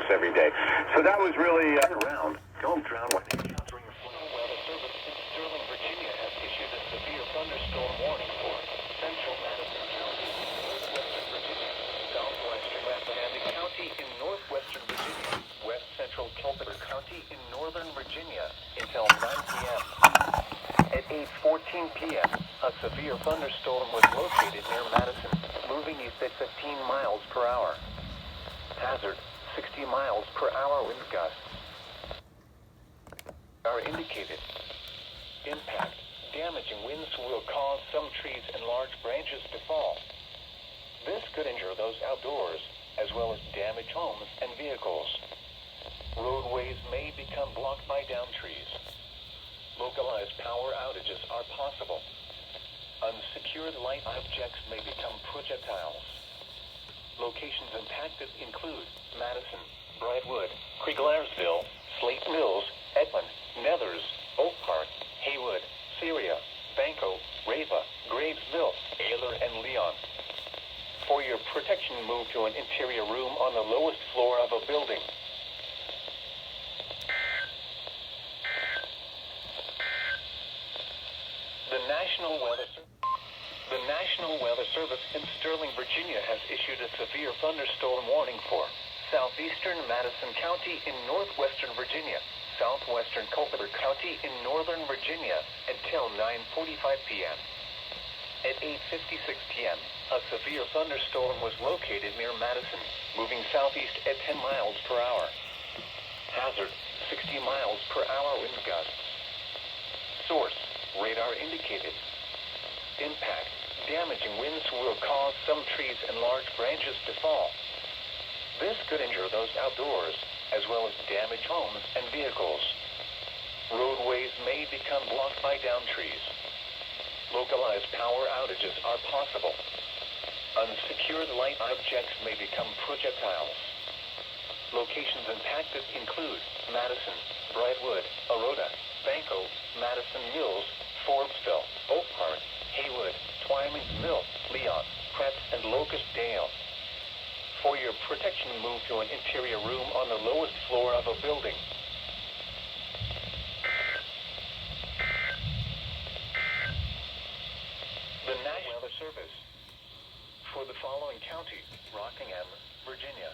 Every day. So that was really around. Don't drown when encountering a flood. Weather Service in Sterling, Virginia has issued a severe thunderstorm warning for central Madison County, western Virginia, southwestern Rappahannock County in northwestern Virginia, west central Culpeper County in northern Virginia until 9 p.m. At 8:14 p.m., a severe thunderstorm was located near Madison, moving east at 15 miles per hour. Hazard: 60 miles per hour wind gusts are indicated. Impact: damaging winds will cause some trees and large branches to fall. This could injure those outdoors, as well as damage homes and vehicles. Roadways may become blocked by downed trees. Localized power outages are possible. Unsecured light objects may become projectiles. Locations impacted include Madison, Brightwood, Krieglersville, Slate Mills, Edmond, Nethers, Oak Park, Haywood, Syria, Banco, Rava, Gravesville, Ayler, and Leon. For your protection, move to an interior room on the lowest floor of a building. The National Weather Service in Sterling, Virginia has issued a severe thunderstorm warning for southeastern Madison County in northwestern Virginia, southwestern Culpeper County in northern Virginia until 9:45 p.m. At 8:56 p.m., a severe thunderstorm was located near Madison, moving southeast at 10 miles per hour. Hazard, 60 miles per hour wind gusts. Source, radar indicated. Impact, damaging winds will cause some trees and large branches to fall. This could injure those outdoors, as well as damage homes and vehicles. Roadways may become blocked by downed trees. Localized power outages are possible. Unsecured light objects may become projectiles. Locations impacted include Madison, Brightwood, Aurora, Banco, Madison Mills, Forbesville, Oak Park, Haywood, Twyman's Mill, Leon, Pratt, and Locust Dale. For your protection, move to an interior room on the lowest floor of a building. The National Weather Service. For the following counties, Rockingham, Virginia.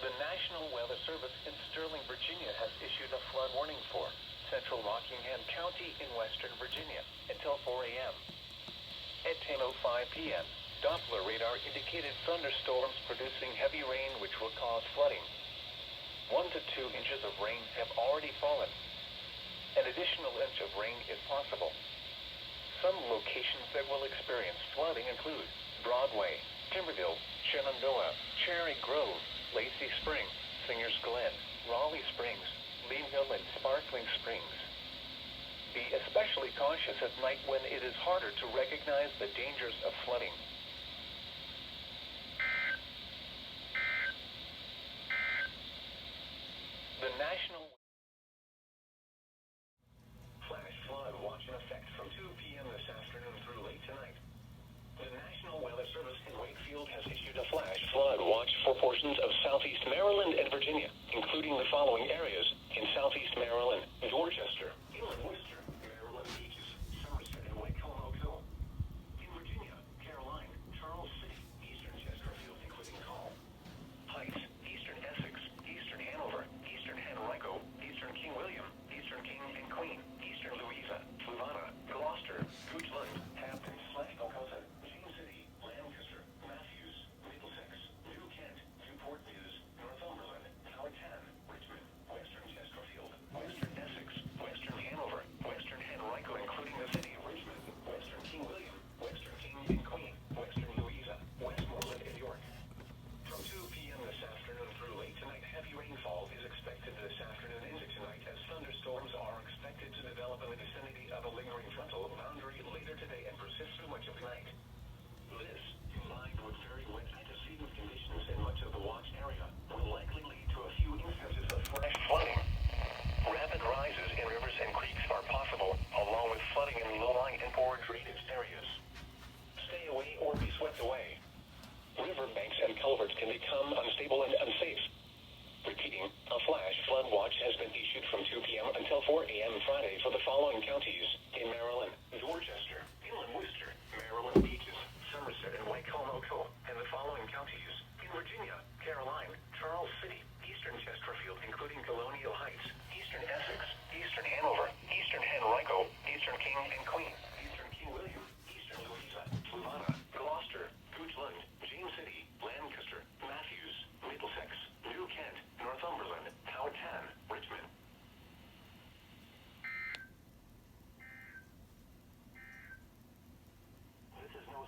The National Weather Service in Sterling, Virginia has issued a flood warning for central Rockingham County in western Virginia until 4 a.m. At 10:05 p.m., Doppler radar indicated thunderstorms producing heavy rain which will cause flooding. 1 to 2 inches of rain have already fallen. An additional inch of rain is possible. Some locations that will experience flooding include Broadway, Timberville, Shenandoah, Cherry Grove, Lacey Springs, Singers Glen, Raleigh Springs, Leamhill, and Sparkling Springs. Be especially cautious at night when it is harder to recognize the dangers of flooding. The National Flash flood watch in effect from 2 p.m. this afternoon through late tonight. The National Weather Service in Wakefield has issued a flash flood watch for portions of southeast Maryland and Virginia, including the following areas in southeast Maryland: Dorchester, Inland Worcester, Maryland Beaches, Somerset, and Wakefield, Oakville. In Virginia, Caroline, Charles City, eastern Chesterfield, including Call Heights, eastern Essex, eastern Hanover, eastern Henrico, eastern King William, eastern King and Queen, eastern Louisa, Fluvanna, Gloucester, Goochland, Hampton, Alcota, James City, Lancaster, Matthews, Middlesex, New Kent, Newport News, Northumberland, Powhatan, Richmond, western Chesterfield, western Essex, western Hanover, western Henrico, including the city of Richmond, western King William, western King and Queen, western Louisa, Westmoreland, and York. From 2 p.m. this afternoon through late tonight, heavy rainfall is expected this afternoon into tonight as thunderstorms are expected to develop in the vicinity of a lingering frontal boundary later today and persist through much of the night. This, combined with very wet antecedent conditions in much of the watch area, will likely lead to a few instances of flash flooding. Rapid rises in rivers and creeks are possible, along with flooding in low-lying and poor drainage areas. Stay away or be swept away. Riverbanks and culverts can become unstable and unsafe. Repeating, a flash flood watch has been issued from 2 p.m. until 4 a.m. Friday for the following counties in Maryland: Dorchester, Inland Worcester, Maryland Beaches, Somerset, and Wakefield, Oakville, and the following counties in Virginia: Caroline, Charles City, eastern Chesterfield, including Colonial Heights, eastern Essex, eastern Hanover, eastern Henrico, eastern King and Queen, eastern King William, eastern Louisa, Fluvanna, Gloucester, Goochland, James City, Lancaster, Matthews, Middlesex, New Kent, Northumberland, Powhatan, Richmond. This is no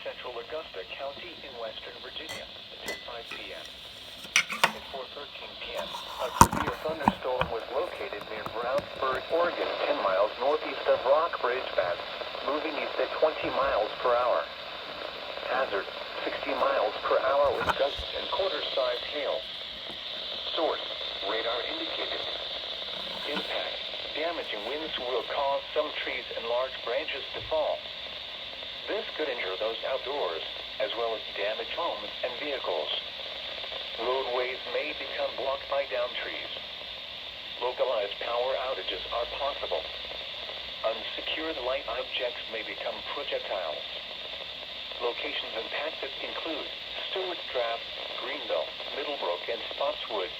Central Augusta County in western Virginia until 5 p.m. At 4:13 p.m., a severe thunderstorm was located near Brownsburg, Oregon, 10 miles northeast of Rockbridge, Mass., moving east at 20 miles per hour. Hazard, 60 miles per hour with gusts and quarter-size hail. Source, radar indicated. Impact, damaging winds will cause some trees and large branches to fall. This could injure those outdoors, as well as damage homes and vehicles. become blocked by downed trees. Localized power outages are possible. Unsecured light objects may become projectiles. Locations impacted include Stewart Draft, Greenville, Middlebrook, and Spotswood.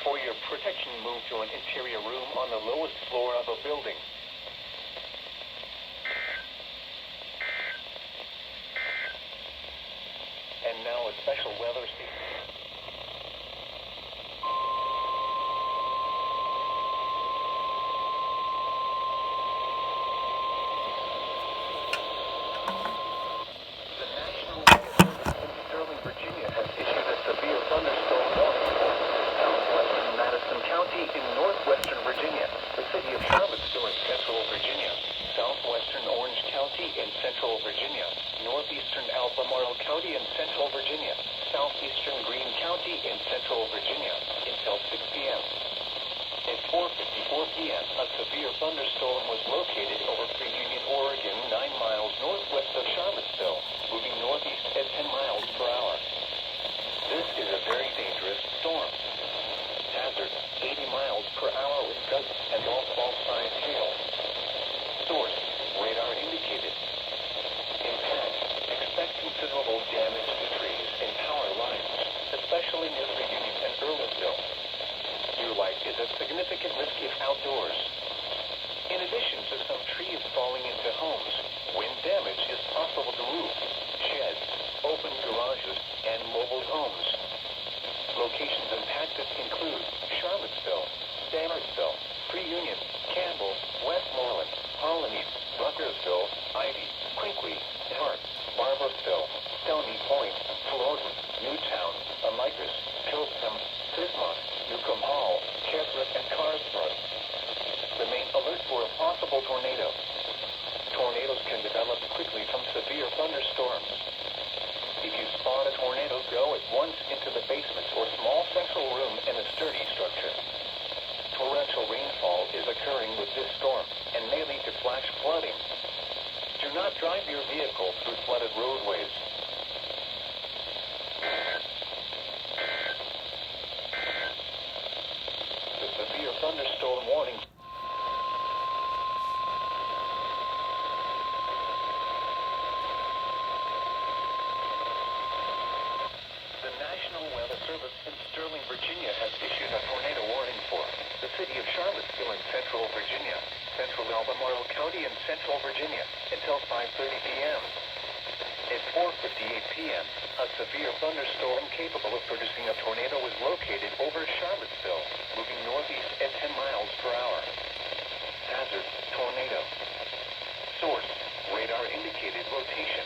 For your protection, move to an interior room on the lowest floor of a building. And now a special weather statement. The National Weather Service in Sterling, Virginia has issued a severe thunderstorm warning for southwestern Madison County in northwestern Virginia, the city of Charlottesville in central Virginia, southwestern Orange County in central Virginia, northeastern Albemarle County in central Virginia, southeastern Greene County in central Virginia until 6 p.m. At 4:54 p.m., a severe thunderstorm was located over Union, Oregon, 9 miles northwest of Charlottesville, moving northeast at 10 miles per hour. This is a very dangerous storm. Hazard, 80 miles per hour with gusts and all-sized hail. Source, radar indicated. Impact, expect considerable damage to trees and power lines, especially near Union and Earlsville. Your life is at significant risk if outdoors. In addition to some trees falling into homes, wind damage is possible to roofs, sheds, open garages, and mobile homes. Locations impacted include Charlottesville, Sandersville, Pre-Union, Campbell, Westmoreland, Colony, Rutgersville, Ivy, Quinqui, Hart, Barbersville, Stony Point, Florin, Newtown, Amicus, Pilsen, Pismont, Newcomb Hall, Keswick, and Carsbrook. Remain alert for a possible tornado. Tornadoes can develop quickly from severe thunderstorms. If you spot a tornado, go at once into the basement or small central room in a sturdy structure. Torrential rainfall is occurring with this storm and may lead to flash flooding. Do not drive your vehicle through flooded roadways. The severe thunderstorm warning. The National Weather Service in Sterling, Virginia has issued a tornado warning for the city of Charlottesville in central Virginia, central Albemarle County in central Virginia until 5:30 p.m. At 4:58 p.m., a severe thunderstorm capable of producing a tornado was located over Charlottesville, moving northeast at 10 miles per hour. Hazard, tornado. Source, radar indicated rotation.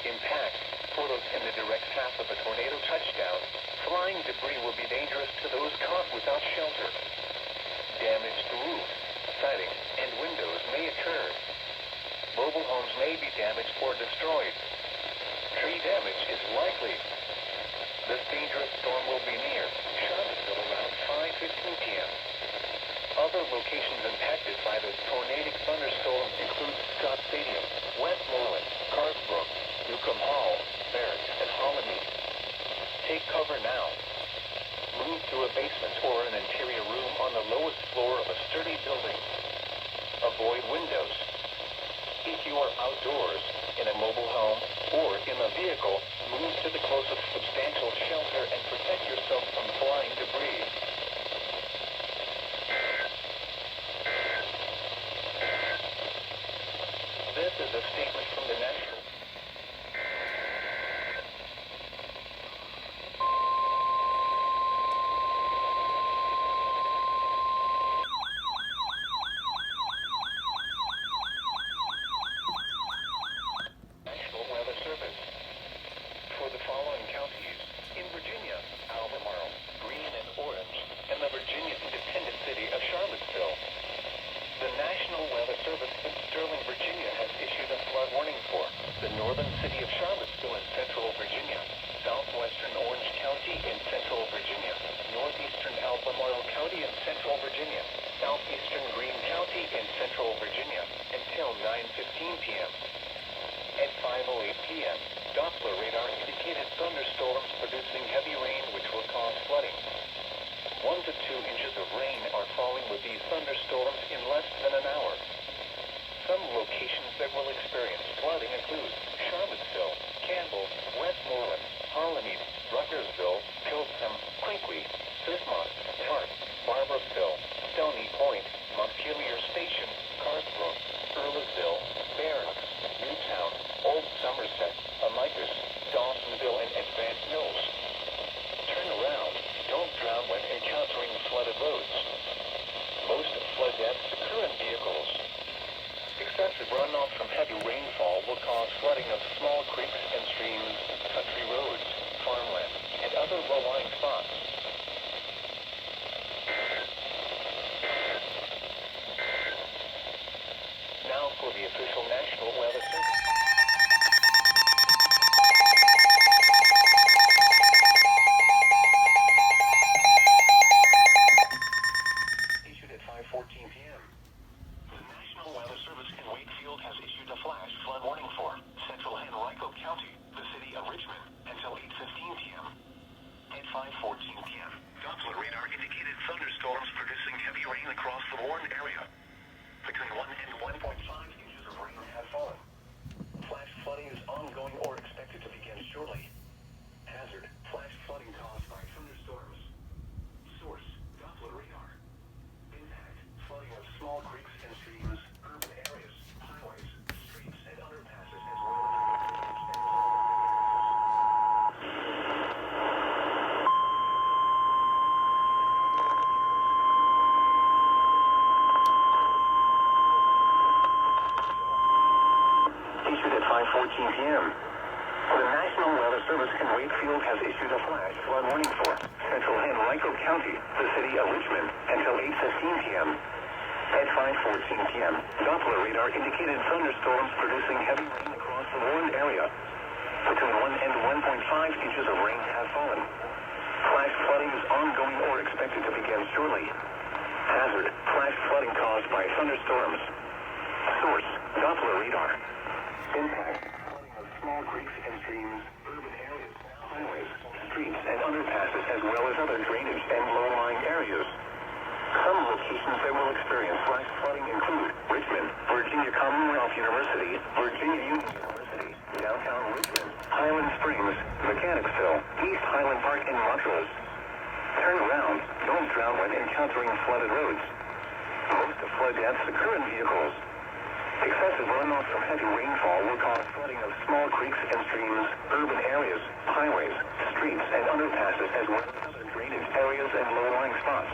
Impact, photos in the direct path of a tornado touchdown. Flying debris will be dangerous to those caught without shelter. Damage to roofs, siding, and windows may occur. Mobile homes may be damaged or destroyed. Tree damage is likely. This dangerous storm will be near Charlottesville around 5:15 p.m. Other locations impacted by this tornadic thunderstorm include Scott Stadium, Westmoreland, Carsbrook, Newcomb Hall, Barrett, and Hollymead. Take cover now. Move to a basement or an interior room on the lowest floor of a sturdy building. Avoid windows. If you are outdoors, in a mobile home, or in a vehicle, move to the closest substantial shelter and protect yourself from flying debris. This is a statement from the National. National Weather Service. For the following counties, Proctorsville, Pilsen, Quinckley, Bismarck, Hart, Barbersville, Stony Point, Montpelier Station, Carsbrook, Earlsville, Barracks, Newtown, Old Somerset, Amicus, Dawsonville, and Advanced Mills. Turn around. Don't drown when encountering flooded roads. Most flood deaths occur in vehicles. Excessive runoff from heavy rainfall will cause flooding of small creeks and streams, country roads, farmland, and other low-lying spots. Now for the official National Weather Service. Issued at 5:14 p.m. The National Weather Service in Wakefield has issued a flash flood warning for Central Henrico County, the city of Richmond, until 8:15 p.m. At 5:14 p.m., Doppler radar indicated thunderstorms producing heavy rain across the Warren area. Between 1 and 1.5 inches of rain have fallen. Flash flooding is ongoing or expected to begin shortly. Hazard: flash flooding caused by thunderstorms. Source: Doppler radar. Impact: flooding of small creeks and streams, urban areas, highways, streets, and underpasses, as well as issued at 5:14 p.m. The National Weather Service in Wakefield has issued a flash flood warning for Central Henrico County, the city of Richmond, until 8:15 p.m. At 5:14 p.m., Doppler radar indicated thunderstorms producing heavy rain across the Warren area. Between 1 and 1.5 inches of rain have fallen. Flash flooding is ongoing or expected to begin shortly. Hazard: flash flooding caused by thunderstorms. Source: Doppler radar. Impact: flooding of small creeks and streams, urban areas, highways, streets, and underpasses, as well as other drainage and low-lying areas. Some locations that will experience flash flooding include Richmond, Virginia Commonwealth University, Virginia Union University, downtown Richmond, Highland Springs, Mechanicsville, East Highland Park, and Montrose. Turn around. Don't drown when encountering flooded roads. Most of flood deaths occur in vehicles. Excessive runoff from heavy rainfall will cause flooding of small creeks and streams, urban areas, highways, streets, and underpasses, as well as other drainage areas and low-lying spots.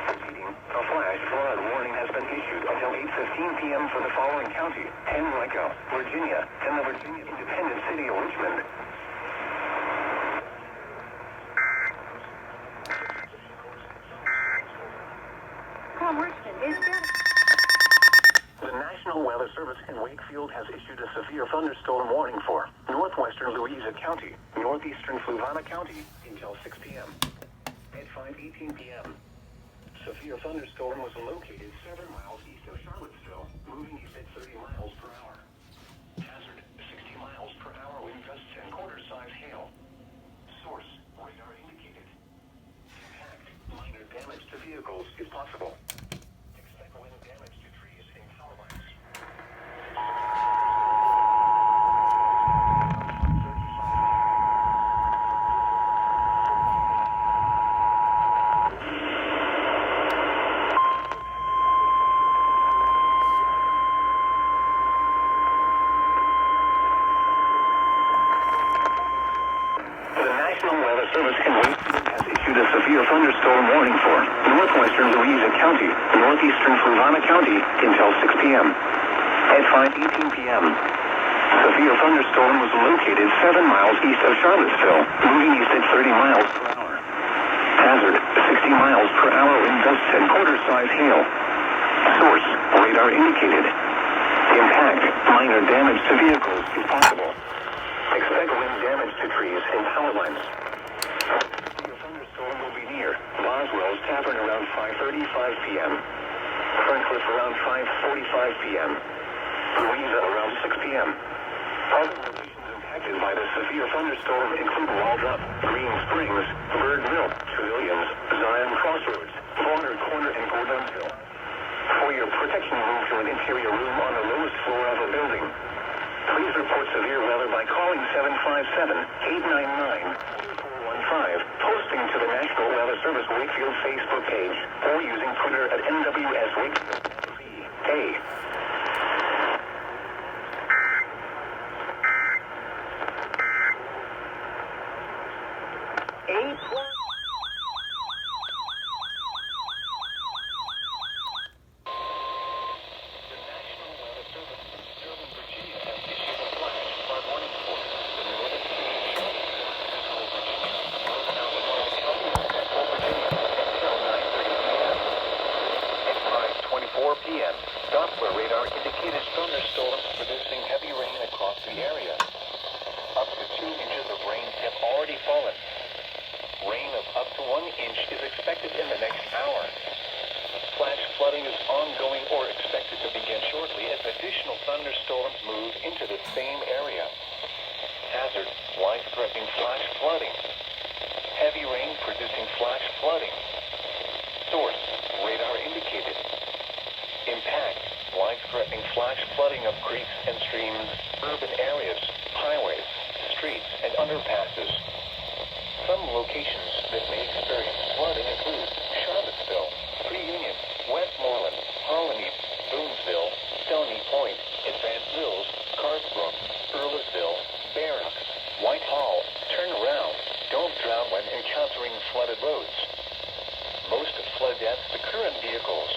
Repeating, a flash flood warning has been issued until 8:15 p.m. for the following county: Henrico, Virginia, and the Virginia Independent City of Richmond. The National Weather Service in Wakefield has issued a severe thunderstorm warning for northwestern Louisa County, northeastern Fluvanna County, until 6 p.m. At 5:18 p.m., severe thunderstorm was located 7 miles east of Charlottesville, moving east at 30 miles per hour. Hazard: 60 miles per hour wind gusts and quarter-size hail. Source: radar indicated. Impact: minor damage to vehicles is possible. Expect wind damage to trees and power lines. Thunderstorm warning for northwestern Louisa County, northeastern Fluvanna County, until 6 p.m. At 5:18 p.m., severe thunderstorm was located 7 miles east of Charlottesville, moving east at 30 miles per hour. Hazard: 60 miles per hour wind gusts and quarter-size hail. Source: radar indicated. Impact: minor damage to vehicles is possible. Expect wind damage to trees and power lines. Thunderstorm will be near Boswell's Tavern around 5:35 p.m. Ferncliff around 5:45 p.m. Louisa around 6 p.m. Other locations impacted by the severe thunderstorm include Waldrop, Green Springs, Bird Mill, Trevilians, Zion Crossroads, Bonner Corner, and Gordonsville. For your protection, move to an interior room on the lowest floor of a building. Please report severe weather by calling 757-899-411. Facebook page or using Twitter at NWS Hey. p.m., Doppler radar indicated thunderstorms producing heavy rain across the area. Up to 2 inches of rain have already fallen. Rain of up to 1 inch is expected in the next hour. Flash flooding is ongoing or expected to begin shortly as additional thunderstorms move into the same area. Hazard, life-threatening flash flooding. Heavy rain producing flash flooding. Source, radar indicated. Impact, life-threatening flash flooding of creeks and streams, urban areas, highways, streets, and underpasses. Some locations that may experience flooding include Charlottesville, Pre-Union, Westmoreland, Harmony, Boonesville, Stony Point, Advanced Mills, Carsbrook, Earlsville, Barracks, Whitehall. Turn around. Don't drown when encountering flooded roads. Most flood deaths occur in vehicles.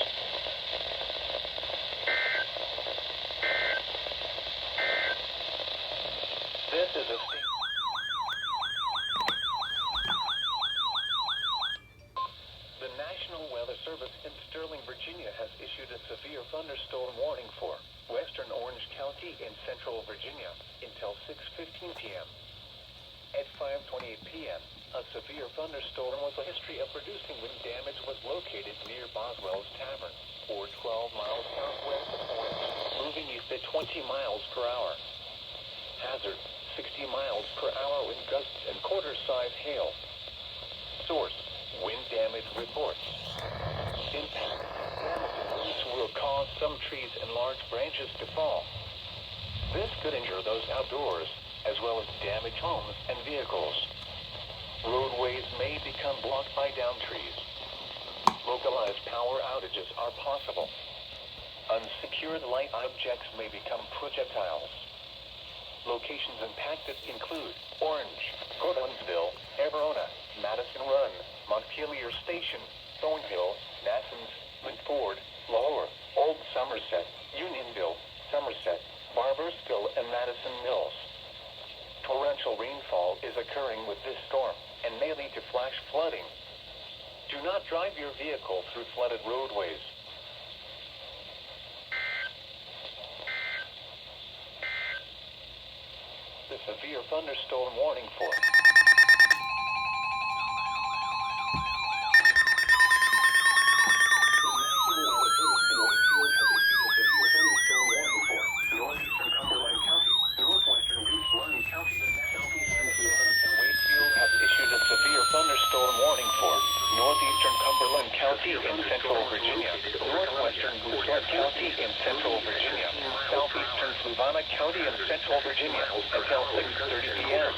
This is a state. The National Weather Service in Sterling, Virginia has issued a severe thunderstorm warning for western Orange County in central Virginia until 6:15 p.m. At 5:28 p.m., a severe thunderstorm with a history of producing wind damage was located near Boswell's Tavern, or 12 miles southwest of Orange, moving east at 20 miles per hour. Hazard, 60 miles per hour with gusts and quarter-size hail. Source, wind damage reports. Impact, damaging winds will cause some trees and large branches to fall. This could injure those outdoors, as well as damage homes and vehicles. Roadways may become blocked by downed trees. Localized power outages are possible. Unsecured light objects may become projectiles. Locations impacted include Orange, Gordonsville, Everona, Madison Run, Montpelier Station, Thornhill, Nassans, Lintford, Lower, Old Somerset, Unionville, Somerset, Barbersville, and Madison Mills. Torrential rainfall is occurring with this storm and may lead to flash flooding. Do not drive your vehicle through flooded roadways. The severe thunderstorm warning for northeastern Cumberland County in central Virginia, northwestern Goochland County in central Virginia, southeastern Fluvanna County in central Virginia until 6:30 p.m.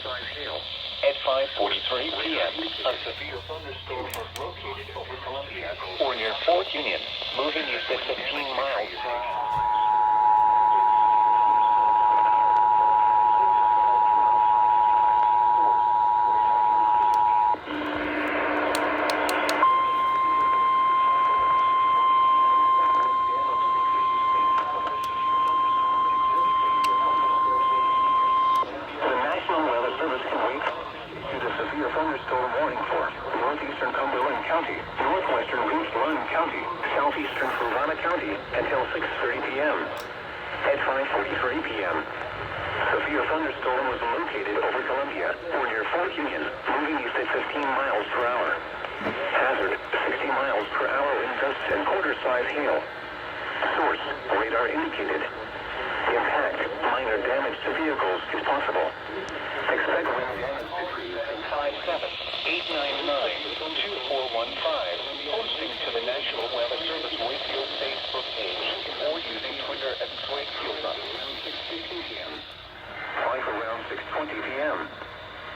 At 5:43 p.m., a severe thunderstorm was located over Columbia or near Fort Union, moving east at 15 miles per hour. Thunderstorm warning for northeastern Cumberland County, northwestern Goochland County, southeastern Fluvanna County until 6:30 p.m. At 5:43 p.m., severe thunderstorm was located over Columbia or near Fort Union, moving east at 15 miles per hour. Hazard, 60 miles per hour in gusts and quarter-size hail. Source, radar indicated. Impact, minor damage to vehicles is possible. Expect wind damage to trees. 57899-2415, posting to the National Weather Service Wakefield Facebook page, or using Twitter at Wakefield. 6:15 p.m. Flight around 6:20 p.m.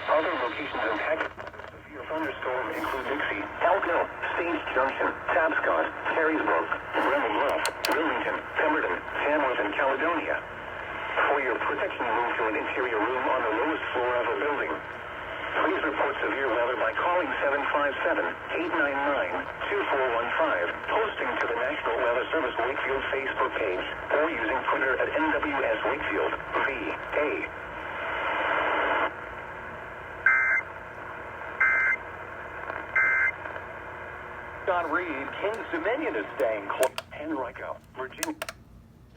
Other locations impacted by the severe thunderstorm include Dixie, Elko, Stage Junction, Tapscott, Carysbrook, Bremel Bluff, Wilmington, Pemberton, Tamworth, and Caledonia. For your protection, move to an interior room on the lowest floor of a building. Please report severe weather by calling 757-899-2415, posting to the National Weather Service Wakefield Facebook page, or using Twitter at NWS Wakefield, VA. John Reed, King's Dominion is staying close. Henrico, Virginia.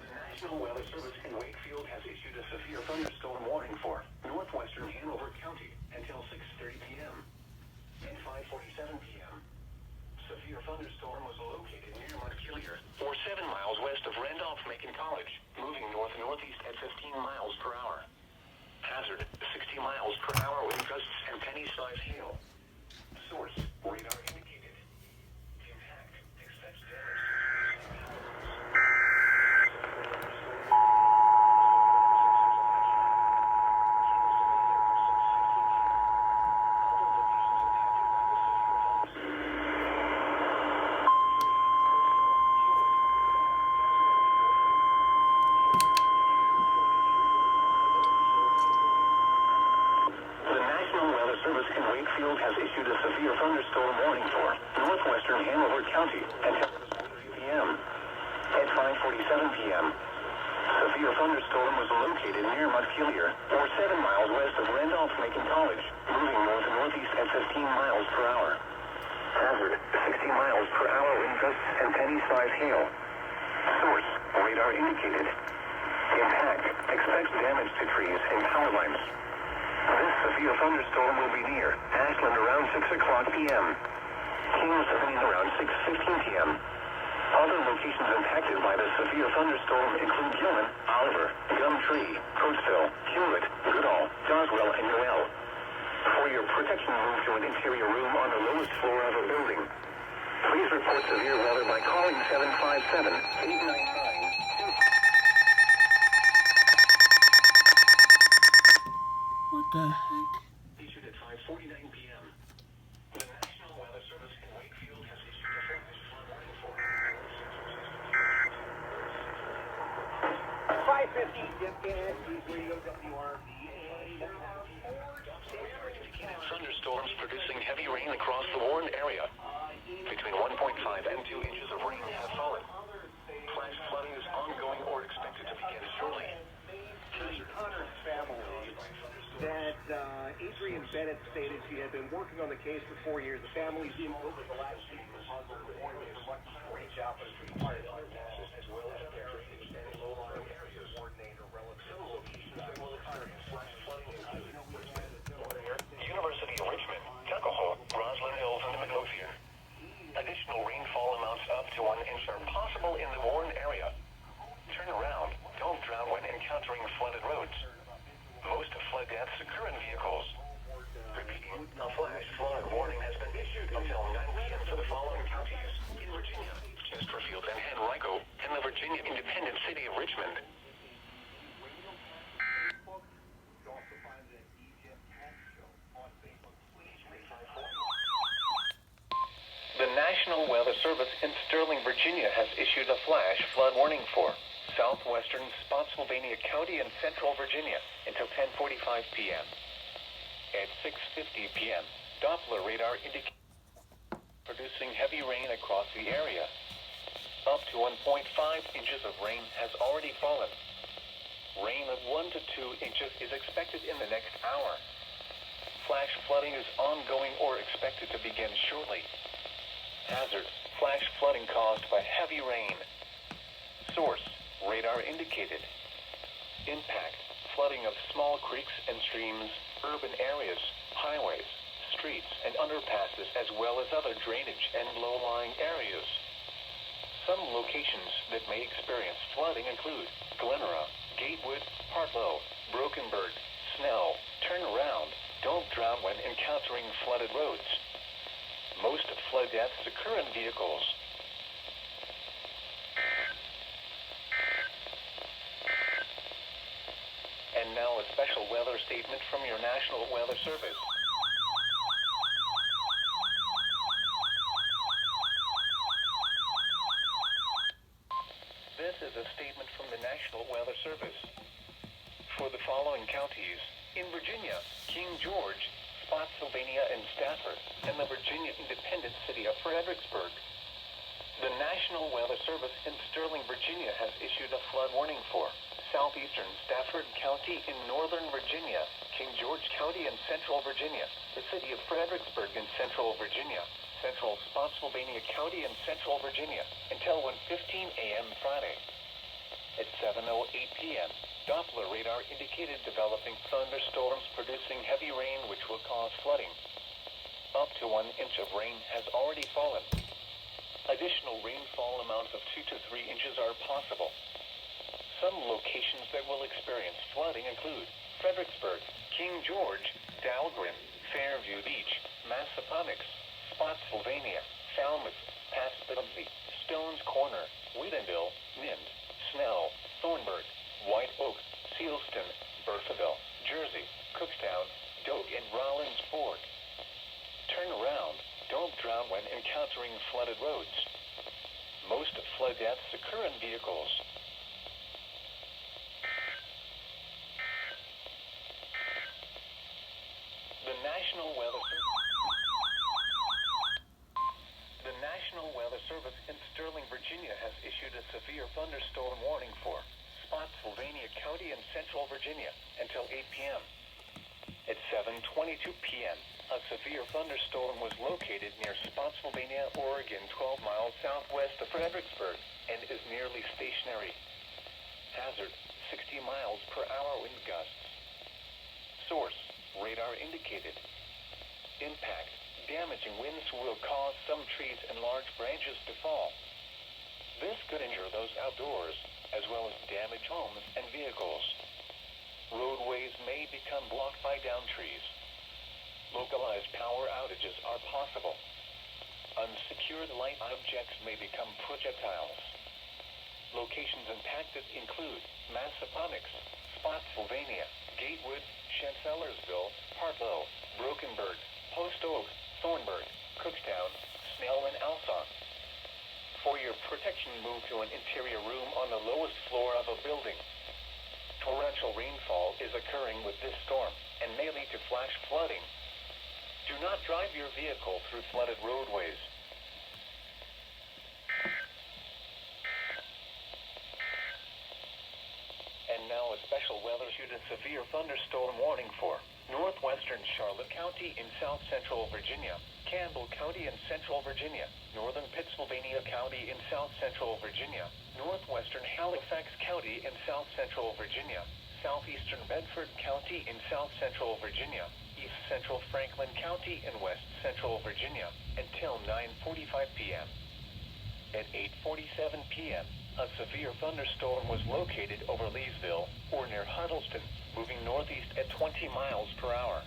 The National Weather Service in Wakefield has issued a severe thunderstorm warning for northwestern Hanover County until 6:30 p.m. At 5:47 p.m., severe thunderstorm was located near Montpelier, or 7 miles west of Randolph-Macon College, moving north-northeast at 15 miles per hour. Hazard, 60 miles per hour with gusts and penny-sized hail. Source, radar indicated. Impact, expect Wakefield has issued a severe thunderstorm warning for northwestern Hanover County until 6 p.m. At 5:47 p.m., severe thunderstorm was located near Montpelier, or 7 miles west of Randolph-Macon College, moving north-northeast at 15 miles per hour. Hazard, 60 miles per hour wind gusts and penny-sized hail. Source, radar indicated. Impact, expect damage to trees and power lines. This severe thunderstorm will be near Ashland around 6 o'clock p.m. Kings Dominion around 6:15 p.m. Other locations impacted by the severe thunderstorm include Gilman, Oliver, Gumtree, Coatesville, Hewlett, Goodall, Doswell, and Noel. For your protection, move to an interior room on the lowest floor of a building. Please report severe weather by calling 757-899. What the heck? Issued at 5:49 p.m. The National Weather Service in Wakefield has issued a flash flood warning for 550 WRVA. Thunderstorms producing heavy rain across the Warren area. Between 1.5 and 2 inches of rain have fallen. Flash flooding is ongoing or expected to begin shortly. Connor's family that Adrian Bennett stated she had been working on the case for 4 years. The family's in over the last week was puzzled the morning for much reach out for the street fire as well as other drainage and low-lying areas. Coordinator relative to locations that will experience flash flooding University of Richmond, Tuckahoe, Roslyn Hills, and Midlothian. Additional rainfall amounts up to 1 inch are possible in the Warren area. Turn around. Don't drown when encountering flooded roads. Most flood deaths occur in vehicles. Repeating, a flash flood warning has been issued until 9 p.m. for the following counties in Virginia: Chesterfield and Henrico, and the Virginia independent city of Richmond. The National Weather Service in Sterling, Virginia has issued a flash flood warning for southwestern Spotsylvania County and central Virginia until 10:45 p.m. At 6:50 p.m., Doppler radar indicates producing heavy rain across the area. Up to 1.5 inches of rain has already fallen. Rain of 1 to 2 inches is expected in the next hour. Flash flooding is ongoing or expected to begin shortly. Hazard, flash flooding caused by heavy rain. Source, radar indicated. Impact, flooding of small creeks and streams, urban areas, highways, streets, and underpasses, as well as other drainage and low-lying areas. Some locations that may experience flooding include Glenora, Gatewood, Hartlow, Brokenburg, Snell. Turn around. Don't drown when encountering flooded roads. Most flood deaths occur in vehicles. And now a special weather statement from your National Weather Service. Service. For the following counties, in Virginia, King George, Spotsylvania, and Stafford, and the Virginia Independent City of Fredericksburg. The National Weather Service in Sterling, Virginia has issued a flood warning for southeastern Stafford County in northern Virginia, King George County in central Virginia, the city of Fredericksburg in central Virginia, central Spotsylvania County in central Virginia, until 1:15 a.m. Friday. At 7:08 p.m., Doppler radar indicated developing thunderstorms producing heavy rain which will cause flooding. Up to 1 inch of rain has already fallen. Additional rainfall amounts of 2 to 3 inches are possible. Some locations that will experience flooding include Fredericksburg, King George, Dahlgren, Fairview Beach, Massaponax, Spotsylvania, Falmouth, Passamaquoddy, Stones Corner, Wheatonville, Nind, Snell, Thornburg, White Oak, Sealston, Bertheville, Jersey, Cookstown, Doak, and Rollins Fork. Turn around. Don't drown when encountering flooded roads. Most flood deaths occur in vehicles. The National Weather Service in Sterling, Virginia has issued a severe thunderstorm warning for Spotsylvania County in central Virginia until 8 p.m. At 7:22 p.m., a severe thunderstorm was located near Spotsylvania, Oregon, 12 miles southwest of Fredericksburg, and is nearly stationary. Hazard, 60 miles per hour wind gusts. Source, radar indicated. Impact, damaging winds will cause some trees and large branches to fall. This could injure those outdoors, as well as damage homes and vehicles. Roadways may become blocked by down trees. Localized power outages are possible. Unsecured light objects may become projectiles. Locations impacted include Massaponax, Spotsylvania, Gatewood, Chancellorsville, Hartlow, Brokenburg, Post Oak, Thornburg, Cookstown, Snell, and Alsop. For your protection, move to an interior room on the lowest floor of a building. Torrential rainfall is occurring with this storm and may lead to flash flooding. Do not drive your vehicle through flooded roadways. And now a special weather issued a severe thunderstorm warning for northwestern Charlotte County in south central Virginia, Campbell County in central Virginia, northern Pittsylvania County in south central Virginia, northwestern Halifax County in south central Virginia, southeastern Bedford County in south central Virginia, east central Franklin County in west central Virginia, until 9:45 p.m. At 8:47 p.m., a severe thunderstorm was located over Leesville or near Huddleston, moving northeast at 20 miles per hour.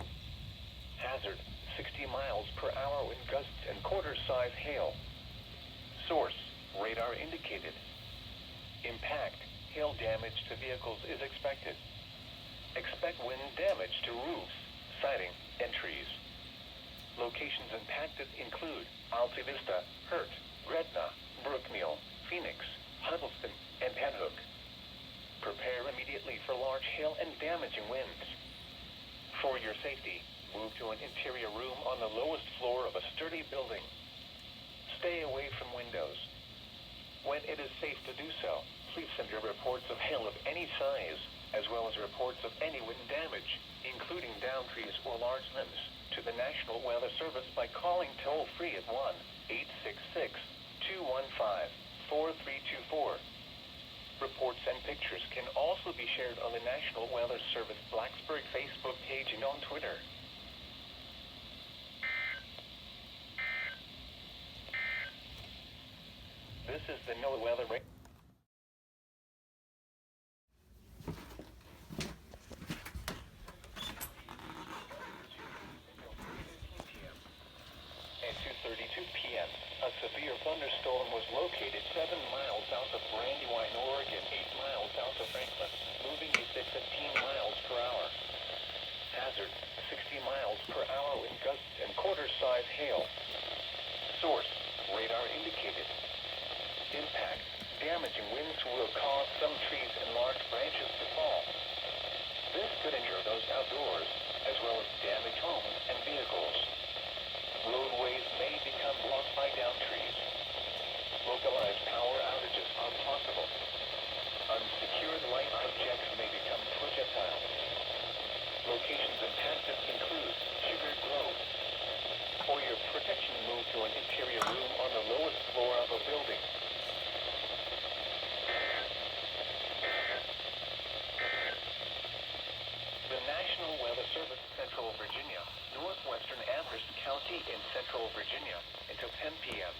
Hazard, 60 miles per hour wind gusts and quarter-size hail. Source, radar indicated. Impact, hail damage to vehicles is expected. Expect wind damage to roofs, siding, and trees. Locations impacted include Alta Vista, Hurt, Gretna, Brookmeal, Phoenix, Huddleston, and Penhook. Prepare immediately for large hail and damaging winds. For your safety, move to an interior room on the lowest floor of a sturdy building. Stay away from windows. When it is safe to do so, please send your reports of hail of any size, as well as reports of any wind damage, including down trees or large limbs, to the National Weather Service by calling toll-free at 1-866-215-4324. Reports and pictures can also be shared on the National Weather Service Blacksburg Facebook page and on Twitter. This is the NOAA Weather Radar. At 2:32 p.m., a severe thunderstorm was located 7 miles south of Brandywine, Oregon, 8 miles south of Franklin, moving east at 15 miles per hour. Hazard, 60 miles per hour wind gusts and quarter-size hail. Source, radar indicated. Impact, damaging winds will cause some trees and large branches to fall. This could injure those outdoors, as well as damage homes and vehicles. Roadways may become blocked by downed trees. Localized power outages are possible. Unsecured light objects may become projectiles. Locations impacted include Sugar Grove. For your protection, move to an interior room on the lowest floor of a building. The National Weather Service, Central Virginia, northwestern Amherst County in Central Virginia, until 10 p.m.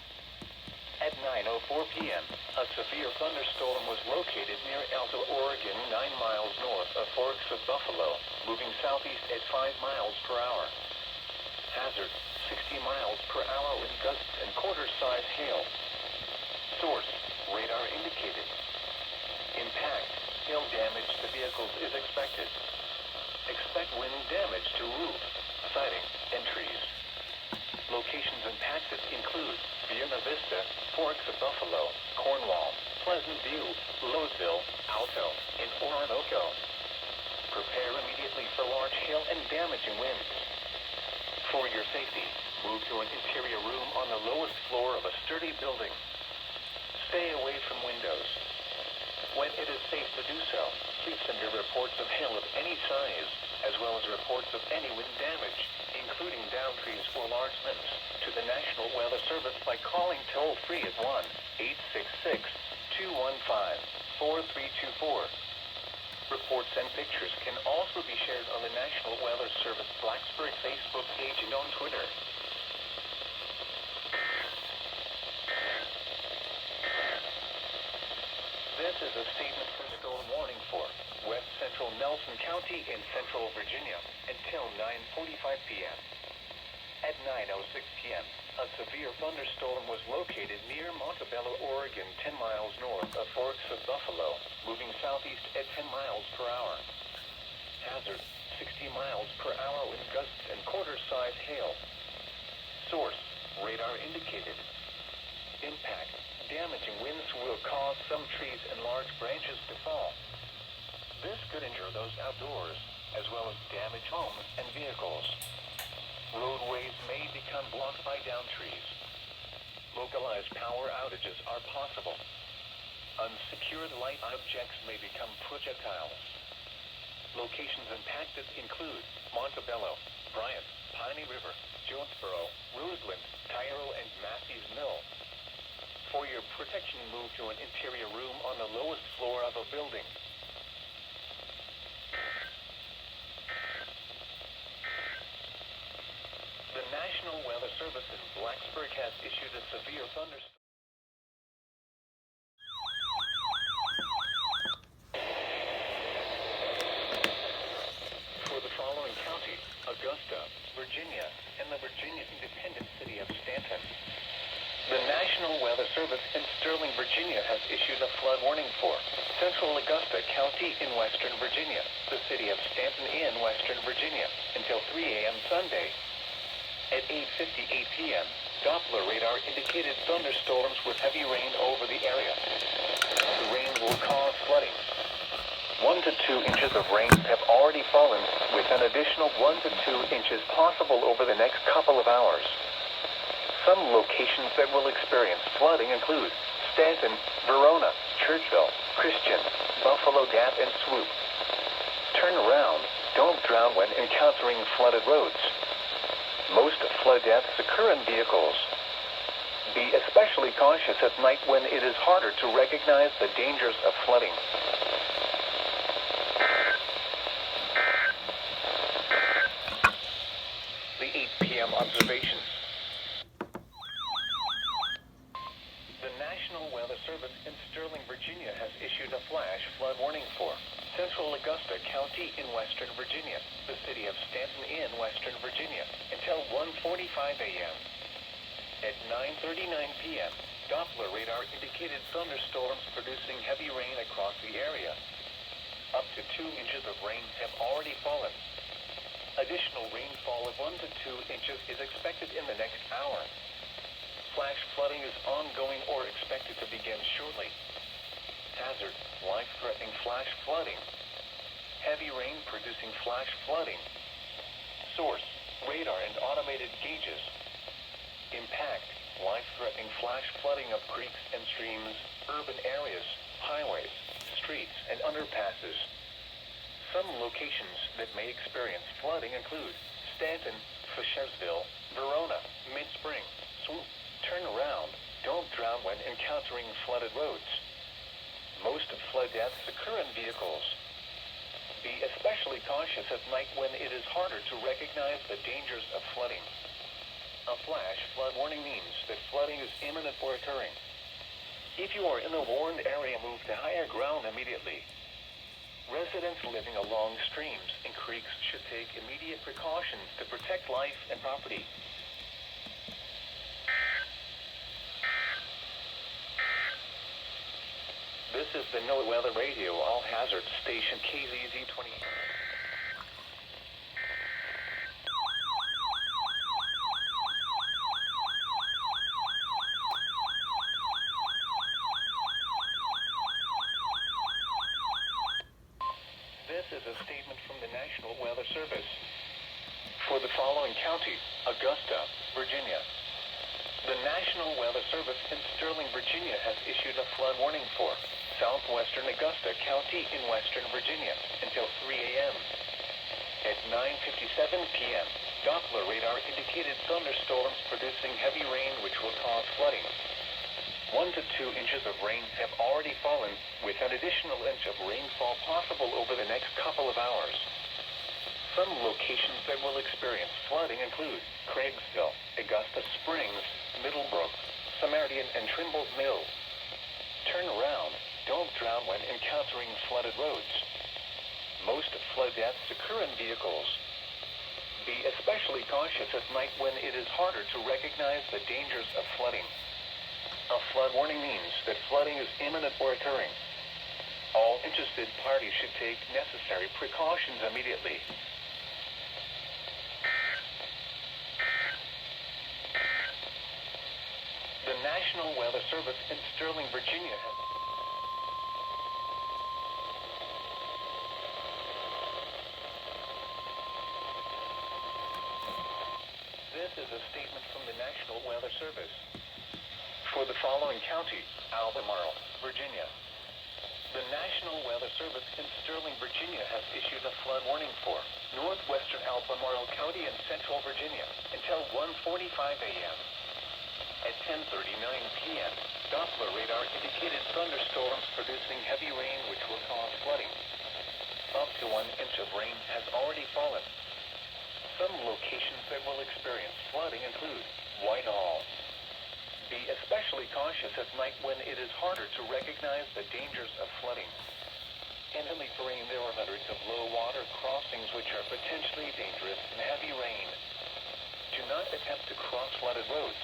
At 9:04 p.m., a severe thunderstorm was located near Alta, Oregon, 9 miles north of Forks of Buffalo, moving southeast at 5 miles per hour. Hazard, 60 miles per hour with gusts and quarter-size hail. Source, radar indicated. Impact, hail damage to vehicles is expected. Expect wind damage to roof, siding, and trees. Locations impacted include Buena Vista, Forks of Buffalo, Cornwall, Pleasant View, Lowesville, Alto, and Orinoco. Prepare immediately for large hail and damaging winds. For your safety, move to an interior room on the lowest floor of a sturdy building. Stay away from windows. When it is safe to do so, please send your reports of hail of any size, as well as reports of any wind damage, including downed trees or large limbs, to the National Weather Service by calling toll-free at 1-866-215-4324. Reports and pictures can also be shared on the National Weather Service Blacksburg Facebook page and on Twitter. This is a statement for storm warning for West Central Nelson County in Central Virginia until 9:45 p.m. At 9:06 p.m., a severe thunderstorm was located near Montebello, Oregon, 10 miles north of Forks of Buffalo, moving southeast at 10 miles per hour. Hazard, 60 miles per hour with gusts and quarter-size hail. Source, radar indicated. Impact, damaging winds will cause some trees and large branches to fall. This could injure those outdoors, as well as damage homes and vehicles. Roadways may become blocked by downed trees. Localized power outages are possible. Unsecured light objects may become projectiles. Locations impacted include Montebello, Bryant, Piney River, Jonesboro, Roseland, Cairo, and Matthews Mill. For your protection, move to an interior room on the lowest floor of a building. The National Weather Service in Blacksburg has issued a severe thunderstorm. For the following counties: Augusta, Virginia, and the Virginia Independent City of Stanton. The National Weather Service in Sterling, Virginia has issued a flood warning for Central Augusta County in Western Virginia, the City of Stanton in Western Virginia, until 3 a.m. Sunday. At 8:58 p.m., Doppler radar indicated thunderstorms with heavy rain over the area. The rain will cause flooding. 1 to 2 inches of rain have already fallen, with an additional 1 to 2 inches possible over the next couple of hours. Some locations that will experience flooding include Stanton, Verona, Churchville, Christian, Buffalo Gap, and Swoop. Turn around. Don't drown when encountering flooded roads. Most flood deaths occur in vehicles. Be especially cautious at night when it is harder to recognize the dangers of flooding. The 8 p.m. observations. The National Weather Service in Sterling, Virginia has issued a flash flood warning for Central Augusta County in Western Virginia, the City of Stanton in Western Virginia, until 1:45 a.m. At 9:39 p.m., Doppler radar indicated thunderstorms producing heavy rain across the area. Up to 2 inches of rain have already fallen. Additional rainfall of 1 to 2 inches is expected in the next hour. Flash flooding is ongoing or expected to begin shortly. hazard, life-threatening flash flooding. Heavy rain producing flash flooding. Source, radar and automated gauges. Impact, life-threatening flash flooding of creeks and streams, urban areas, highways, streets, and underpasses. Some locations that may experience flooding include Stanton, Fishers,ville, Verona, Mid-Spring, Swoop. Turn around. Don't drown when encountering flooded roads. Most flood deaths occur in vehicles. Be especially cautious at night when it is harder to recognize the dangers of flooding. A flash flood warning means that flooding is imminent or occurring. If you are in a warned area, move to higher ground immediately. Residents living along streams and creeks should take immediate precautions to protect life and property. This is the NOAA Weather Radio All Hazard Station KZZ20. This is a statement from the National Weather Service. For the following counties: Augusta, Virginia. The National Weather Service in Sterling, Virginia has issued a flood warning for southwestern Augusta County in western Virginia until 3 a.m. At 9:57 p.m., Doppler radar indicated thunderstorms producing heavy rain which will cause flooding. 1 to 2 inches of rain have already fallen, with an additional inch of rainfall possible over the next couple of hours. Some locations that will experience flooding include Craigsville, Augusta Springs, Middlebrook, Samaritan, and Trimble Mill. Turn around. Don't drown when encountering flooded roads. Most flood deaths occur in vehicles. Be especially cautious at night when it is harder to recognize the dangers of flooding. A flood warning means that flooding is imminent or occurring. All interested parties should take necessary precautions immediately. The National Weather Service in Sterling, Virginia has This is a statement from the National Weather Service. For the following county: Albemarle, Virginia. The National Weather Service in Sterling, Virginia has issued a flood warning for northwestern Albemarle County and central Virginia until 1:45 a.m. At 10:39 p.m., Doppler radar indicated thunderstorms producing heavy rain which will cause flooding. Up to 1 inch of rain has already fallen. Some locations that will experience flooding include Whitehall. Be especially cautious at night when it is harder to recognize the dangers of flooding. In hilly terrain, there are hundreds of low water crossings which are potentially dangerous in heavy rain. Do not attempt to cross flooded roads.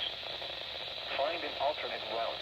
Find an alternate route